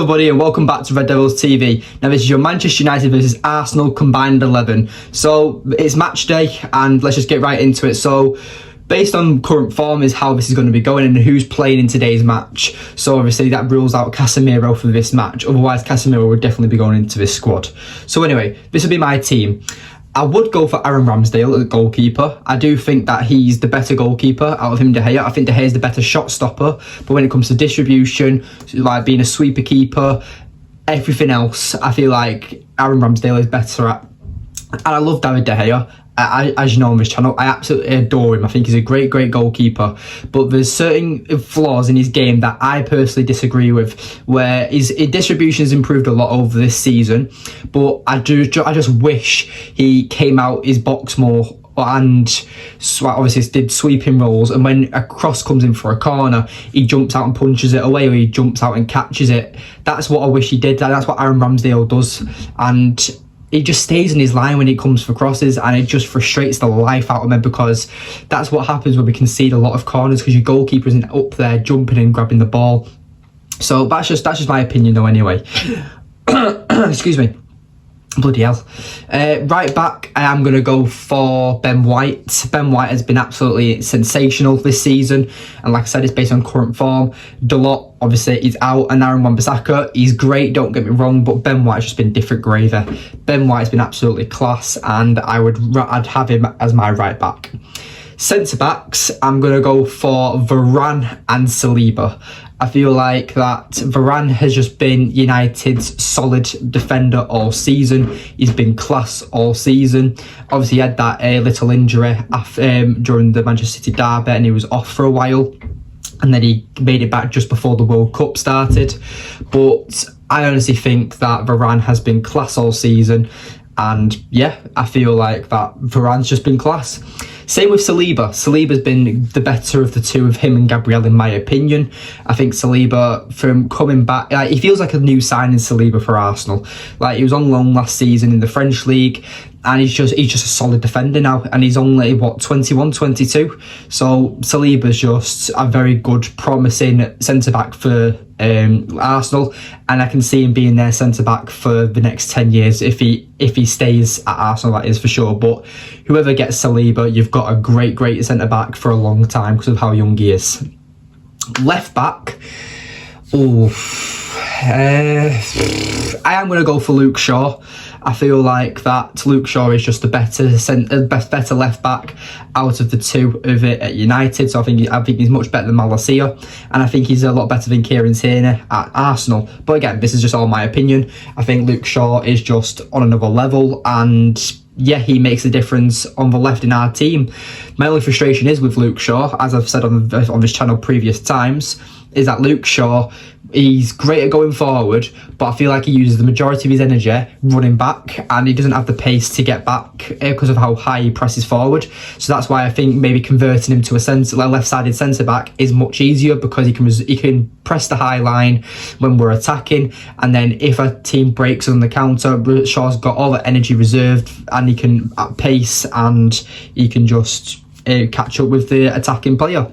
Hello everybody and welcome back to Red Devils TV. Now this is your Manchester United versus Arsenal combined 11. So it's match day and let's just get right into it. So based on current form is how this is going to be going and who's playing in today's match. So obviously that rules out Casemiro for this match. Otherwise Casemiro would definitely be going into this squad. So anyway, this will be my team. I would go for Aaron Ramsdale as a goalkeeper. I do think that he's the better goalkeeper out of him, De Gea. I think De Gea is the better shot stopper. But when it comes to distribution, like being a sweeper keeper, everything else, I feel like Aaron Ramsdale is better at. And I love David De Gea. As you know on this channel, I absolutely adore him. I think he's a great goalkeeper. But there's certain flaws in his game that I personally disagree with, where his distribution has improved a lot over this season. But I just wish he came out his box more and obviously did sweeping rolls, and when a cross comes in for a corner he jumps out and punches it away, or he jumps out and catches it. That's what I wish he did. That's what Aaron Ramsdale does, and he just stays in his line when it comes for crosses, and it just frustrates the life out of me, because that's what happens when we concede a lot of corners, because your goalkeeper isn't up there jumping and grabbing the ball. So that's just my opinion though anyway. Excuse me. Bloody hell. Right back, I am going to go for Ben White. Ben White has been absolutely sensational this season, and like I said, it's based on current form. Dalot, obviously, is out, and Aaron Wan-Bissaka, he's great, don't get me wrong, but Ben White's just been different gravy. Ben White's been absolutely class, and I'd have him as my right back. Centre backs, I'm going to go for Varane and Saliba. I feel like that Varane has just been United's solid defender all season. He's been class all season. Obviously, he had that little injury during the Manchester City derby, and he was off for a while. And then he made it back just before the World Cup started. But I honestly think that Varane has been class all season. And yeah, I feel like that Varane's just been class. Same with Saliba. Saliba's been the better of the two of him and Gabriel, in my opinion. I think Saliba, from coming back, he feels like a new signing, Saliba, for Arsenal. Like, he was on loan last season in the French league, and he's just a solid defender now, and he's only, what, 21, 22? So Saliba's just a very good, promising centre-back for Arsenal, and I can see him being their centre-back for the next 10 years if he stays at Arsenal, that is for sure. But whoever gets Saliba, you've got a great centre-back for a long time because of how young he is. Left back, I am going to go for Luke Shaw. I feel like that Luke Shaw is just the better left back out of the two of it at United. So I think he's much better than Malacia, and I think he's a lot better than Kieran Tierney at Arsenal. But again, this is just all my opinion. I think Luke Shaw is just on another level, and yeah, he makes a difference on the left in our team. My only frustration is with Luke Shaw, as I've said on this channel previous times, is that Luke Shaw, he's great at going forward, but I feel like he uses the majority of his energy running back, and he doesn't have the pace to get back because of how high he presses forward. So that's why I think maybe converting him to a left-sided centre-back is much easier, because he can press the high line when we're attacking, and then if a team breaks on the counter, Shaw's got all the energy reserved, and he can pace, and he can just catch up with the attacking player.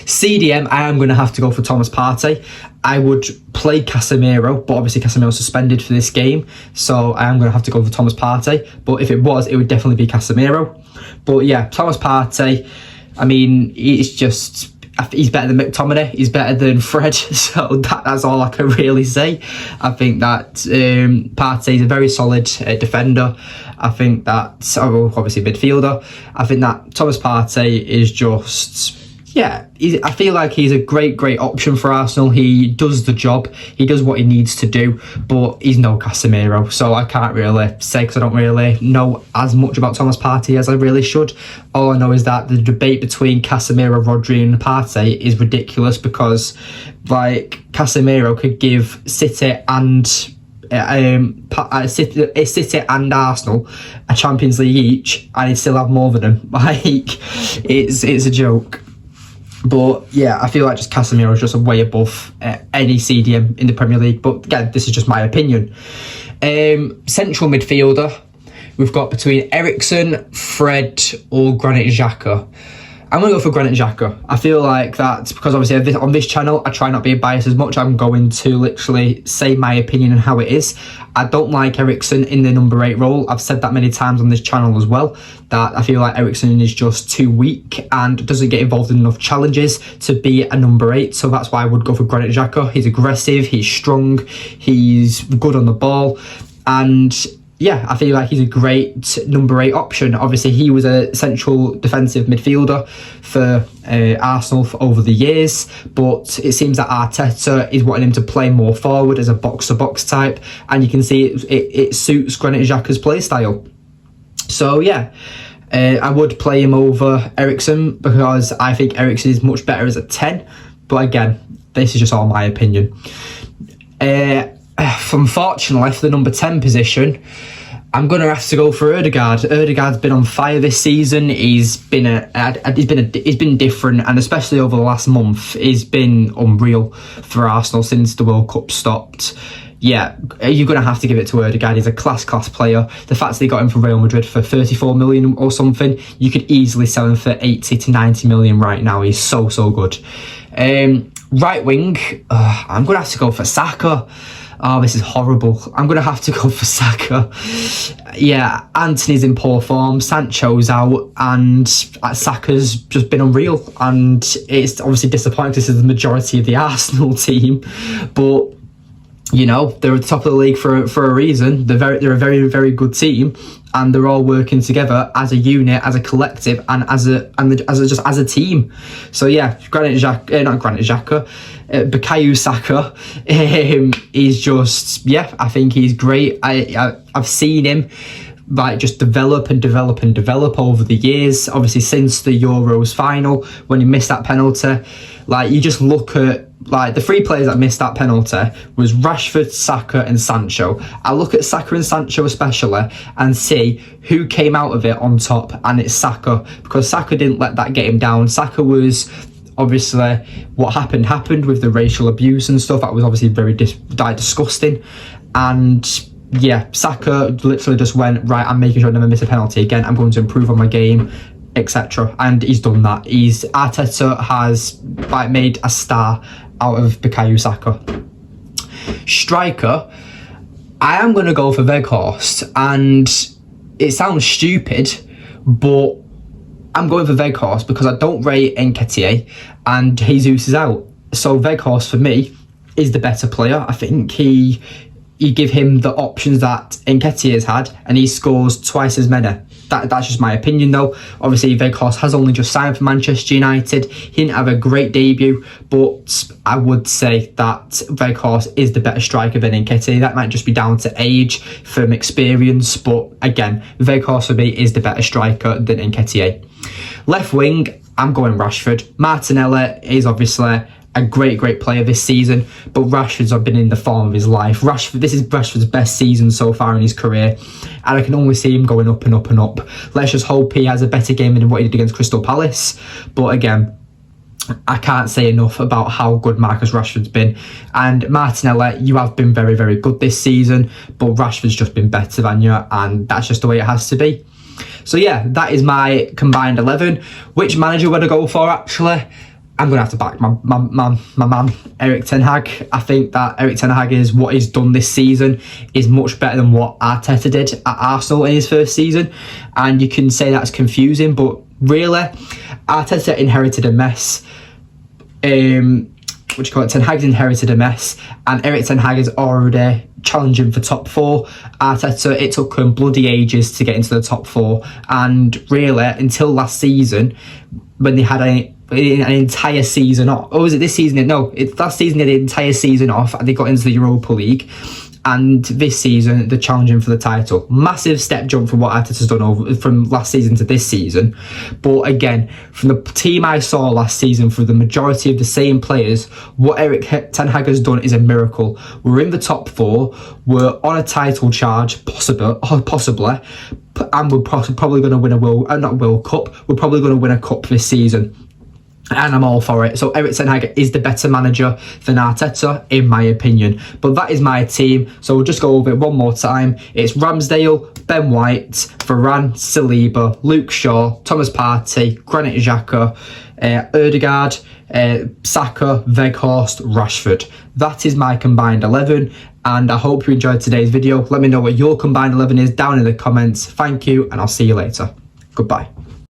CDM, I am going to have to go for Thomas Partey. I would play Casemiro, but obviously Casemiro's suspended for this game, so I am going to have to go for Thomas Partey. But if it would definitely be Casemiro. But yeah, Thomas Partey, I mean, he's better than McTominay, he's better than Fred, so that's all I can really say. I think that Partey is a very solid defender. I think that, obviously midfielder, I think that Thomas Partey is just, yeah, I feel like he's a great option for Arsenal. He does the job. He does what he needs to do, but he's no Casemiro. So I can't really say, because I don't really know as much about Thomas Partey as I really should. All I know is that the debate between Casemiro, Rodri and Partey is ridiculous, because like Casemiro could give City and City and Arsenal a Champions League each, and he'd still have more than them. Like, it's a joke. But yeah, I feel like just Casemiro is just way above any CDM in the Premier League. But again, this is just my opinion. Central midfielder, we've got between Eriksen, Fred or Granit Xhaka. I'm going to go for Granit Xhaka. I feel like that's because obviously on this channel, I try not to be biased as much. I'm going to literally say my opinion on how it is. I don't like Eriksen in the number 8 role. I've said that many times on this channel as well, that I feel like Eriksen is just too weak and doesn't get involved in enough challenges to be a number 8. So that's why I would go for Granit Xhaka. He's aggressive, he's strong, he's good on the ball, and yeah, I feel like he's a great number 8 option. Obviously, he was a central defensive midfielder for Arsenal over the years, but it seems that Arteta is wanting him to play more forward as a box-to-box type, and you can see it suits Granit Xhaka's play style. So yeah, I would play him over Eriksen because I think Eriksen is much better as a 10, but again, this is just all my opinion. Unfortunately, for the number 10 position, I'm going to have to go for Ødegaard. Ødegaard's been on fire this season. He's been different, and especially over the last month, he's been unreal for Arsenal since the World Cup stopped. Yeah, you're going to have to give it to Ødegaard. He's a class player. The fact that they got him from Real Madrid for 34 million or something, you could easily sell him for 80 to 90 million right now. He's so good. Right wing, I'm going to have to go for Saka. Oh, this is horrible. I'm going to have to go for Saka. Yeah, Antony's in poor form, Sancho's out, and Saka's just been unreal. And it's obviously disappointing. This is the majority of the Arsenal team. But, you know, they're at the top of the league for a reason. They're a very good team. And they're all working together as a unit, as a collective, and as a team. So yeah, Bukayo Saka is just, yeah, I think he's great. I've seen him like just develop over the years. Obviously, since the Euros final, when he missed that penalty, like you just look at like the 3 players that missed that penalty was Rashford, Saka and Sancho. I look at Saka and Sancho especially and see who came out of it on top, and it's Saka, because Saka didn't let that get him down. Saka was obviously, what happened with the racial abuse and stuff. That was obviously very disgusting. And yeah, Saka literally just went, right, I'm making sure I never miss a penalty again. I'm going to improve on my game, etc. And he's done that. Arteta has like made a star out of Bukayo Saka. Striker, I am going to go for Weghorst, and it sounds stupid, but I'm going for Weghorst because I don't rate Nketiah and Jesus is out. So Weghorst for me is the better player. I think you give him the options that Nketiah has had, and he scores twice as many. That's just my opinion though. Obviously, Weghorst has only just signed for Manchester United. He didn't have a great debut, but I would say that Weghorst is the better striker than Nketiah. That might just be down to age, from experience, but again, Weghorst for me is the better striker than Nketiah. Left wing, I'm going Rashford. Martinelli is obviously a great player this season, but Rashford's been in the form of his life. This is Rashford's best season so far in his career, and I can only see him going up and up and up. Let's just hope he has a better game than what he did against Crystal Palace. But again, I can't say enough about how good Marcus Rashford's been. And Martinelli, you have been very good this season, but Rashford's just been better than you, and that's just the way it has to be. So yeah, that is my combined 11. Which manager would I go for actually? I'm going to have to back my man, Erik ten Hag. I think that Erik ten Hag is what he's done this season is much better than what Arteta did at Arsenal in his first season. And you can say that's confusing, but really, Arteta inherited a mess. Ten Hag's inherited a mess, and Erik ten Hag is already challenging for top 4. Arteta, it took him bloody ages to get into the top 4. And really, until last season, when they had an entire season off. Or was it this season? No, last season they had the entire season off and they got into the Europa League. And this season they're challenging for the title. Massive step jump from what Arteta's done from last season to this season. But again, from the team I saw last season, for the majority of the same players, what Erik ten Hag has done is a miracle. We're in the top 4. We're on a title charge, possibly, and we're probably going to win a World Cup. We're probably going to win a cup this season. and I'm all for it. So Erik Ten Hag is the better manager than Arteta, in my opinion. But that is my team. So we'll just go over it one more time. It's Ramsdale, Ben White, Varane, Saliba, Luke Shaw, Thomas Partey, Granit Xhaka, Ødegaard, Saka, Weghorst, Rashford. That is my combined 11. And I hope you enjoyed today's video. Let me know what your combined 11 is down in the comments. Thank you, and I'll see you later. Goodbye.